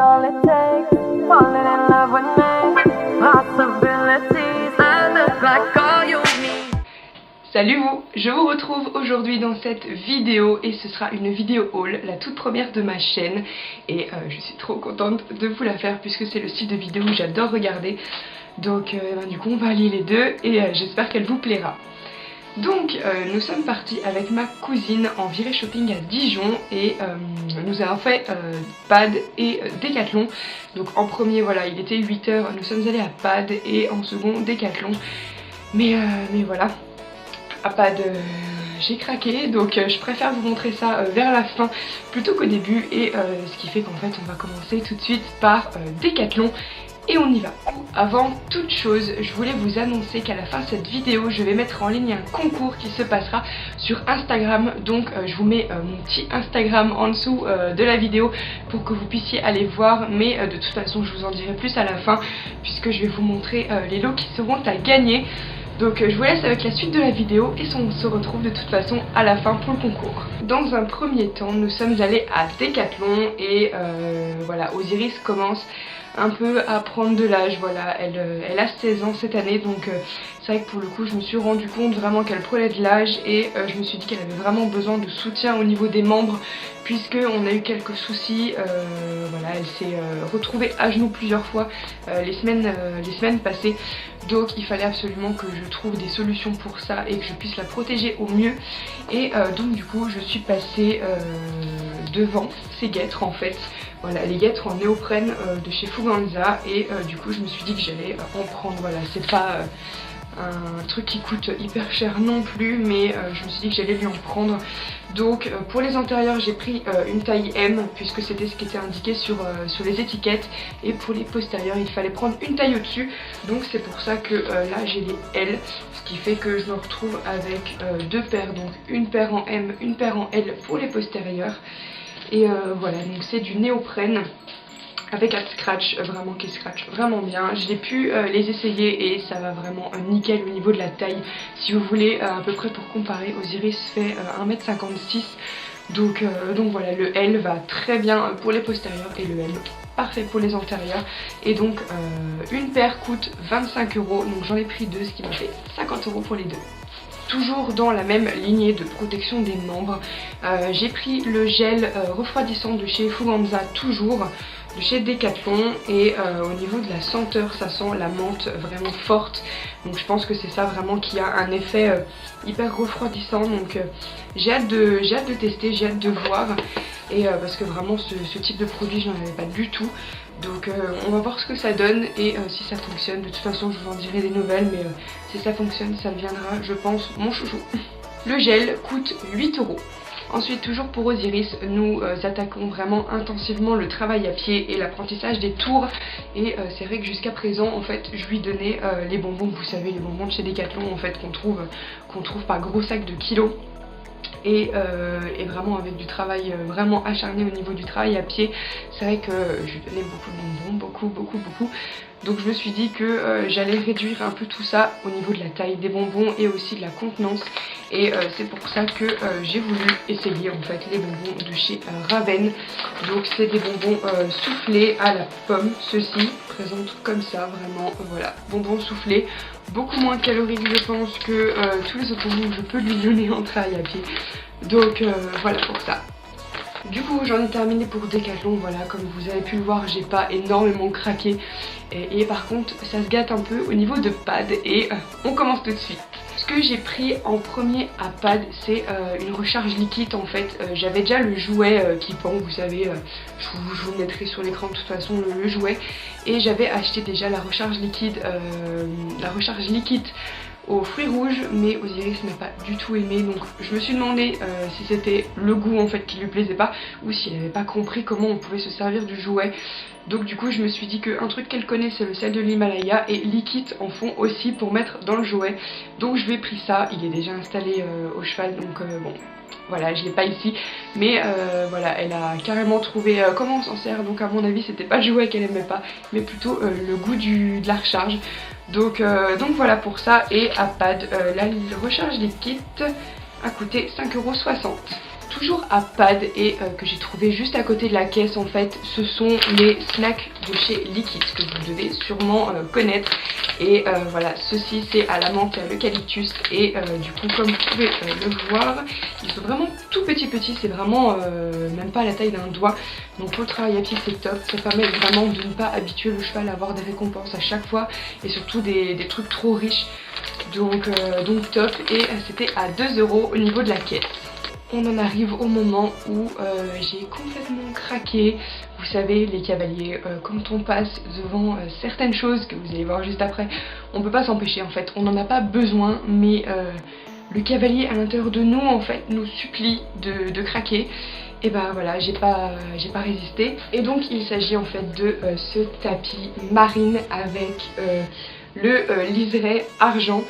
all it takes. Falling in love with me. Possibilities that look like all you need. Salut vous, je vous retrouve aujourd'hui dans cette vidéo et ce sera une vidéo haul, la toute première de ma chaîne et je suis trop contente de vous la faire puisque c'est le style de vidéo que j'adore regarder. Donc du coup on va allier les deux et j'espère qu'elle vous plaira. Donc nous sommes partis avec ma cousine en virée shopping à Dijon et nous avons fait Pad et Decathlon. Donc en premier voilà il était 8 h, nous sommes allés à Pad et en second Decathlon. Mais voilà, à Pad j'ai craqué donc je préfère vous montrer ça vers la fin plutôt qu'au début et ce qui fait qu'en fait on va commencer tout de suite par Decathlon. Et on y va. Avant toute chose, je voulais vous annoncer qu'à la fin de cette vidéo, je vais mettre en ligne un concours qui se passera sur Instagram. Donc je vous mets mon petit Instagram en dessous de la vidéo pour que vous puissiez aller voir. Mais de toute façon, je vous en dirai plus à la fin puisque je vais vous montrer les lots qui seront à gagner. Donc je vous laisse avec la suite de la vidéo et on se retrouve de toute façon à la fin pour le concours. Dans un premier temps, nous sommes allés à Decathlon et voilà, Osiris commence un peu à prendre de l'âge, voilà, elle a 16 ans cette année donc c'est vrai que pour le coup je me suis rendu compte vraiment qu'elle prenait de l'âge et je me suis dit qu'elle avait vraiment besoin de soutien au niveau des membres puisque on a eu quelques soucis, voilà, elle s'est retrouvée à genoux plusieurs fois les semaines passées, donc il fallait absolument que je trouve des solutions pour ça et que je puisse la protéger au mieux et donc du coup je suis passée devant ces guêtres en fait. Voilà, les guêtres en néoprène de chez Fuganza et du coup je me suis dit que j'allais en prendre. Voilà, c'est pas un truc qui coûte hyper cher non plus mais je me suis dit que j'allais lui en prendre. Donc pour les intérieurs j'ai pris une taille M puisque c'était ce qui était indiqué sur les étiquettes et pour les postérieurs il fallait prendre une taille au-dessus, donc c'est pour ça que là j'ai les L, ce qui fait que je me retrouve avec deux paires, donc une paire en M, une paire en L pour les postérieurs. Et voilà, donc c'est du néoprène avec un scratch, vraiment qui scratch vraiment bien. J'ai pu les essayer et ça va vraiment nickel au niveau de la taille. Si vous voulez à peu près pour comparer, Osiris fait 1,56 m. Donc voilà, le L va très bien pour les postérieurs et le M parfait pour les antérieurs. Et donc une paire coûte 25 €, donc j'en ai pris deux, ce qui m'a fait 50 € pour les deux. Toujours dans la même lignée de protection des membres, j'ai pris le gel refroidissant de chez Fuganza, toujours de chez Decathlon, et au niveau de la senteur ça sent la menthe vraiment forte, donc je pense que c'est ça vraiment qui a un effet hyper refroidissant. Donc j'ai hâte de tester, j'ai hâte de voir et parce que vraiment ce type de produit je n'en avais pas du tout. Donc on va voir ce que ça donne et si ça fonctionne. De toute façon je vous en dirai des nouvelles, mais si ça fonctionne ça deviendra je pense mon chouchou. Le gel coûte 8 €. Ensuite toujours pour Osiris, nous attaquons vraiment intensivement le travail à pied et l'apprentissage des tours. Et c'est vrai que jusqu'à présent en fait je lui donnais les bonbons, vous savez les bonbons de chez Decathlon en fait qu'on trouve par gros sacs de kilos. Et vraiment avec du travail vraiment acharné au niveau du travail à pied, c'est vrai que je lui donnais beaucoup de bonbons, beaucoup. Donc je me suis dit que j'allais réduire un peu tout ça au niveau de la taille des bonbons et aussi de la contenance. Et c'est pour ça que j'ai voulu essayer en fait les bonbons de chez Raven. Donc c'est des bonbons soufflés à la pomme, ceux-ci présentent comme ça vraiment, voilà, bonbons soufflés. Beaucoup moins caloriques je pense que tous les autres bonbons que je peux lui donner en travail à pied. Donc voilà pour ça. Du coup j'en ai terminé pour Decathlon, voilà, comme vous avez pu le voir j'ai pas énormément craqué et par contre ça se gâte un peu au niveau de Pad et on commence tout de suite. Ce que j'ai pris en premier à Pad c'est une recharge liquide en fait. J'avais déjà le jouet qui pend, vous savez, je vous mettrai sur l'écran de toute façon le jouet, et j'avais acheté déjà la recharge liquide aux fruits rouges, mais Osiris n'a pas du tout aimé, donc je me suis demandé si c'était le goût en fait qui lui plaisait pas ou s'il n'avait pas compris comment on pouvait se servir du jouet. Donc du coup je me suis dit qu'un truc qu'elle connaît c'est le sel de l'Himalaya et liquide en font aussi pour mettre dans le jouet. Donc je lui ai pris ça, il est déjà installé au cheval donc bon voilà, je l'ai pas ici, mais voilà, elle a carrément trouvé comment on s'en sert, donc à mon avis c'était pas le jouet qu'elle aimait pas, mais plutôt le goût de la recharge. Donc voilà pour ça. Et à Pad, la recharge des kits a coûté 5,60 €. toujours à Pad et que j'ai trouvé juste à côté de la caisse en fait. Ce sont les snacks de chez Liquid que vous devez sûrement connaître. Et voilà, ceci c'est à la menthe et à l'eucalyptus et du coup comme vous pouvez le voir, ils sont vraiment tout petits, c'est vraiment même pas la taille d'un doigt. Donc pour le travail à pied c'est top, ça permet vraiment de ne pas habituer le cheval à avoir des récompenses à chaque fois et surtout des trucs trop riches. Donc top, et c'était à 2 € au niveau de la caisse. On en arrive au moment où j'ai complètement craqué. Vous savez, les cavaliers, quand on passe devant certaines choses que vous allez voir juste après, on peut pas s'empêcher en fait, on n'en a pas besoin, mais le cavalier à l'intérieur de nous en fait nous supplie de craquer. Et bah voilà, j'ai pas résisté. Et donc il s'agit en fait de ce tapis marine avec le liseré argent.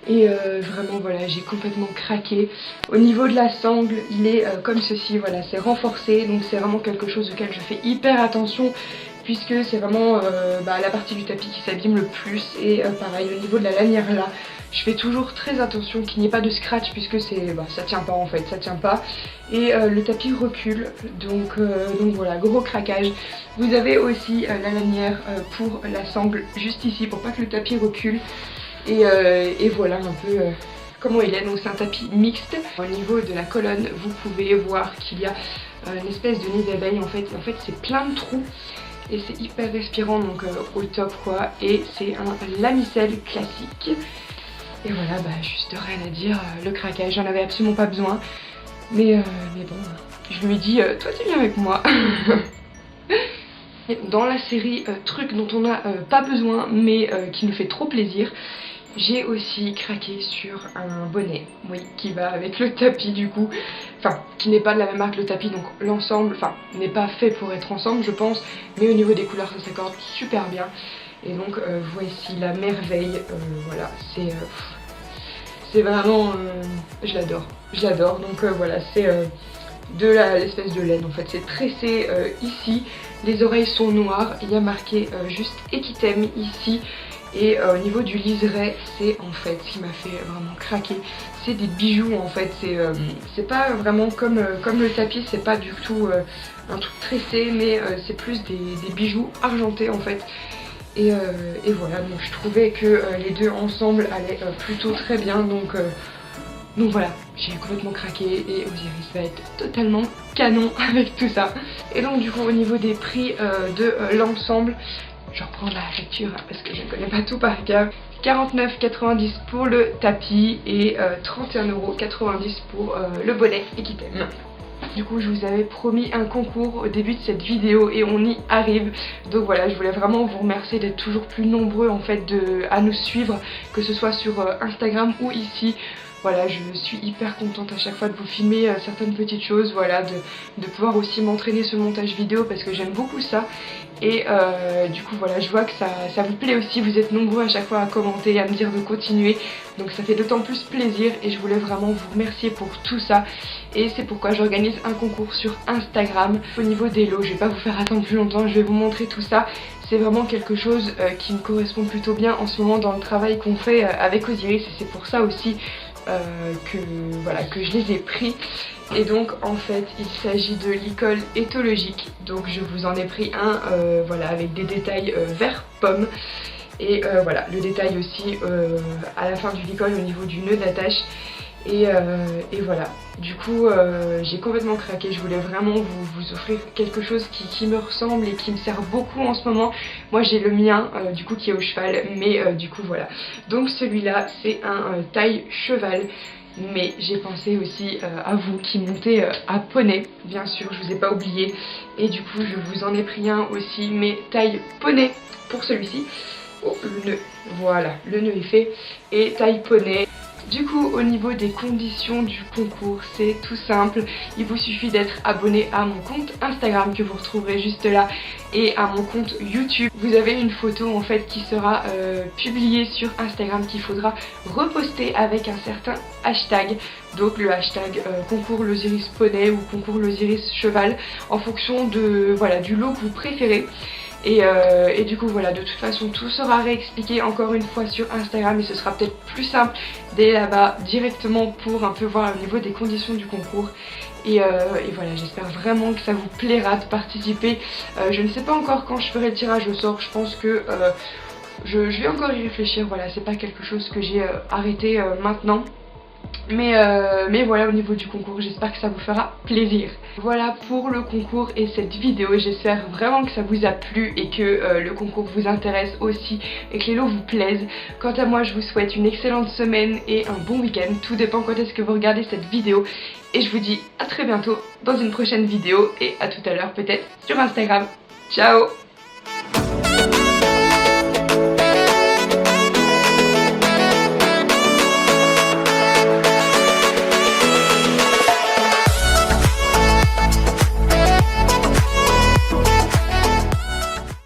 Et vraiment voilà, j'ai complètement craqué. Au niveau de la sangle, il est comme ceci, voilà, c'est renforcé. Donc c'est vraiment quelque chose auquel je fais hyper attention, puisque c'est vraiment la partie du tapis qui s'abîme le plus. Et pareil, au niveau de la lanière là, je fais toujours très attention qu'il n'y ait pas de scratch, puisque c'est ça tient pas en fait, ça tient pas. Et le tapis recule, donc voilà, gros craquage. Vous avez aussi la lanière pour la sangle juste ici, pour pas que le tapis recule. Et voilà un peu comment il est. Donc c'est un tapis mixte. Au niveau de la colonne, vous pouvez voir qu'il y a une espèce de nid d'abeille en fait c'est plein de trous et c'est hyper respirant, donc au top quoi. Et c'est un lamiselle classique. Et voilà, juste rien à dire, le craquage, j'en avais absolument pas besoin. Mais bon, je lui ai dit, toi tu viens avec moi. Dans la série trucs dont on n'a pas besoin mais qui nous fait trop plaisir, j'ai aussi craqué sur un bonnet, oui, qui va avec le tapis du coup, enfin qui n'est pas de la même marque le tapis, donc l'ensemble, enfin n'est pas fait pour être ensemble je pense, mais au niveau des couleurs ça s'accorde super bien. Et donc voici la merveille, voilà, c'est vraiment, je l'adore, donc voilà, c'est de l'espèce de laine en fait, c'est tressé ici, les oreilles sont noires, il y a marqué juste Equitem ici. Et au niveau du liseré, c'est en fait ce qui m'a fait vraiment craquer, c'est des bijoux en fait, c'est pas vraiment comme le tapis, c'est pas du tout un truc tressé, mais c'est plus des bijoux argentés en fait. Et voilà, donc je trouvais que les deux ensemble allaient plutôt très bien, donc voilà, j'ai complètement craqué et Osiris va être totalement canon avec tout ça. Et donc du coup au niveau des prix de l'ensemble, je reprends la facture parce que je ne connais pas tout par cœur. 49,90 pour le tapis et 31,90 pour le bonnet Equitem. Du coup je vous avais promis un concours au début de cette vidéo et on y arrive. Donc voilà, je voulais vraiment vous remercier d'être toujours plus nombreux en fait à nous suivre, que ce soit sur Instagram ou ici. Voilà, je suis hyper contente à chaque fois de vous filmer certaines petites choses, voilà, de pouvoir aussi m'entraîner ce montage vidéo parce que j'aime beaucoup ça. Et du coup voilà, je vois que ça vous plaît aussi, vous êtes nombreux à chaque fois à commenter, à me dire de continuer. Donc ça fait d'autant plus plaisir et je voulais vraiment vous remercier pour tout ça. Et c'est pourquoi j'organise un concours sur Instagram. Au niveau des lots, je vais pas vous faire attendre plus longtemps, je vais vous montrer tout ça. C'est vraiment quelque chose qui me correspond plutôt bien en ce moment dans le travail qu'on fait avec Osiris. Et c'est pour ça aussi que je les ai pris. Et donc en fait il s'agit de licol éthologique, donc je vous en ai pris un voilà, avec des détails vert pomme. Et voilà, le détail aussi à la fin du licol au niveau du nœud d'attache. Et voilà, du coup j'ai complètement craqué, je voulais vraiment vous offrir quelque chose qui me ressemble et qui me sert beaucoup en ce moment. Moi j'ai le mien du coup qui est au cheval, mais du coup voilà. Donc celui-là c'est un taille cheval, mais j'ai pensé aussi à vous qui montez à poney, bien sûr, je vous ai pas oublié. Et du coup je vous en ai pris un aussi, mais taille poney pour celui-ci. Oh, le nœud, voilà, le nœud est fait, et taille poney. Du coup au niveau des conditions du concours, c'est tout simple, il vous suffit d'être abonné à mon compte Instagram que vous retrouverez juste là et à mon compte YouTube. Vous avez une photo en fait qui sera publiée sur Instagram qu'il faudra reposter avec un certain hashtag, donc le hashtag concours l'Osiris poney ou concours l'Osiris cheval en fonction de, voilà, du lot que vous préférez. Et du coup voilà, de toute façon tout sera réexpliqué encore une fois sur Instagram et ce sera peut-être plus simple d'aller là-bas directement pour un peu voir au niveau des conditions du concours. Et voilà, j'espère vraiment que ça vous plaira de participer. Je ne sais pas encore quand je ferai le tirage au sort, je pense que je vais encore y réfléchir. Voilà, c'est pas quelque chose que j'ai arrêté maintenant. Mais voilà, au niveau du concours, j'espère que ça vous fera plaisir. Voilà pour le concours et cette vidéo. J'espère vraiment que ça vous a plu et que le concours vous intéresse aussi et que les lots vous plaisent. Quant à moi, je vous souhaite une excellente semaine et un bon week-end. Tout dépend quand est-ce que vous regardez cette vidéo. Et je vous dis à très bientôt dans une prochaine vidéo et à tout à l'heure peut-être sur Instagram. Ciao!